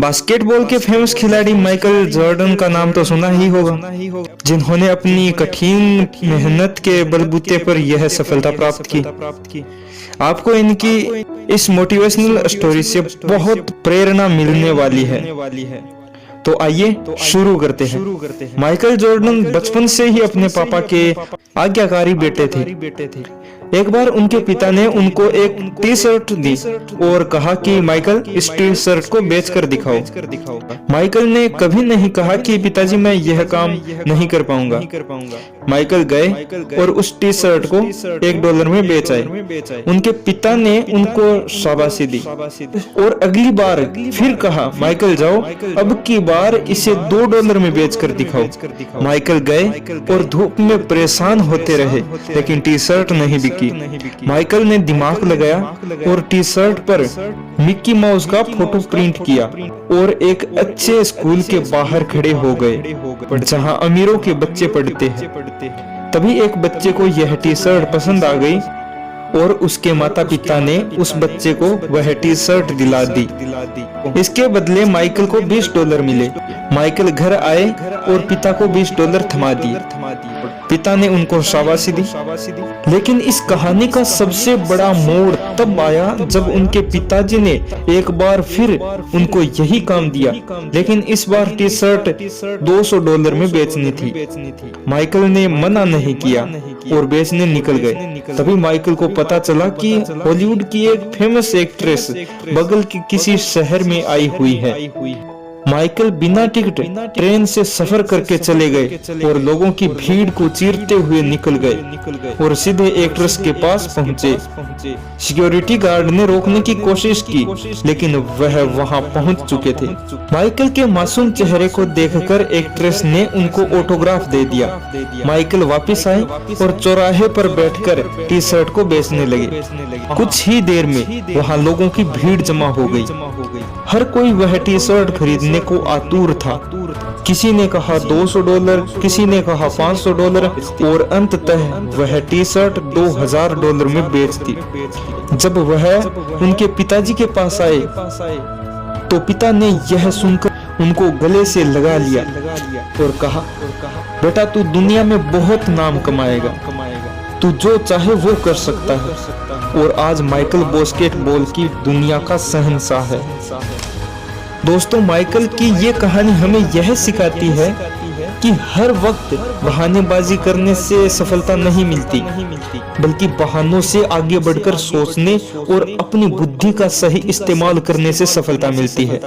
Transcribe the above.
Basketball के famous खिलाड़ी Michael Jordan का नाम तो सुना ही होगा, जिन्होंने अपनी कठिन मेहनत के बलबूते पर यह सफलता प्राप्त की। आपको इनकी इस मोटिवेशनल स्टोरी से बहुत प्रेरणा मिलने वाली है। तो आइए शुरू करते हैं। माइकल जॉर्डन बचपन से ही अपने पापा के आज्ञाकारी बेटे थे। एक बार उनके पिता ने उनको एक टी शर्ट दी और कहा कि माइकल, इस टी शर्ट को बेचकर दिखाओ। माइकल ने कभी नहीं कहा कि पिताजी मैं यह काम नहीं कर पाऊंगा। माइकल गए और उस टी शर्ट को $1 में बेच आए। उनके पिता ने उनको शाबाशी दी और अगली बार फिर कहा, माइकल जाओ, अब की बार इसे $2 में बेचकर दिखाओ। माइकल गए और धूप में परेशान होते रहे, लेकिन टी शर्ट नहीं बिकी। माइकल ने दिमाग लगाया और टी शर्ट पर मिक्की माउस का फोटो प्रिंट किया और एक अच्छे स्कूल के बाहर खड़े हो गए, जहां अमीरों के बच्चे पढ़ते हैं। तभी एक बच्चे को यह टी शर्ट पसंद आ गई और उसके माता पिता ने उस बच्चे को वह टी शर्ट दिला दी। इसके बदले माइकल को $20 मिले। माइकल घर आए और पिता को $20 थमा दिए। पिता ने उनको शाबाशी दी। लेकिन इस कहानी का सबसे बड़ा मोड़ तब आया जब उनके पिताजी ने एक बार फिर उनको यही काम दिया, लेकिन इस बार टी शर्ट $200 में बेचनी थी। माइकल ने मना नहीं किया और बेचने निकल गए। तभी माइकल को पता चला कि हॉलीवुड की एक फेमस एक्ट्रेस बगल के किसी शहर में आई हुई है। माइकल बिना टिकट ट्रेन से सफर करके चले गए और लोगों की भीड़ को चीरते हुए निकल गए और सीधे एक्ट्रेस के पास पहुंचे। सिक्योरिटी गार्ड ने रोकने की कोशिश की, लेकिन वह वहां पहुंच चुके थे। माइकल के मासूम चेहरे को देखकर एक्ट्रेस ने उनको ऑटोग्राफ दे दिया। माइकल वापस आए और चौराहे पर बैठकर टी शर्ट को बेचने लगे। कुछ ही देर में वहां लोगों की भीड़ जमा हो गई। हर कोई वह टी शर्ट खरीदने को आतुर था। किसी ने कहा $200, किसी ने कहा $500 और अंततः वह टी शर्ट $2000 में बेच दी। जब वह उनके पिताजी के पास आए तो पिता ने यह सुनकर उनको गले से लगा लिया और कहा, बेटा तू दुनिया में बहुत नाम कमाएगा, तू जो चाहे वो कर सकता है। और आज माइकल बास्केटबॉल की दुनिया का शहंशाह है। दोस्तों, माइकल की ये कहानी हमें यह सिखाती है कि हर वक्त बहानेबाजी करने से सफलता नहीं मिलती, बल्कि बहानों से आगे बढ़कर सोचने और अपनी बुद्धि का सही इस्तेमाल करने से सफलता मिलती है।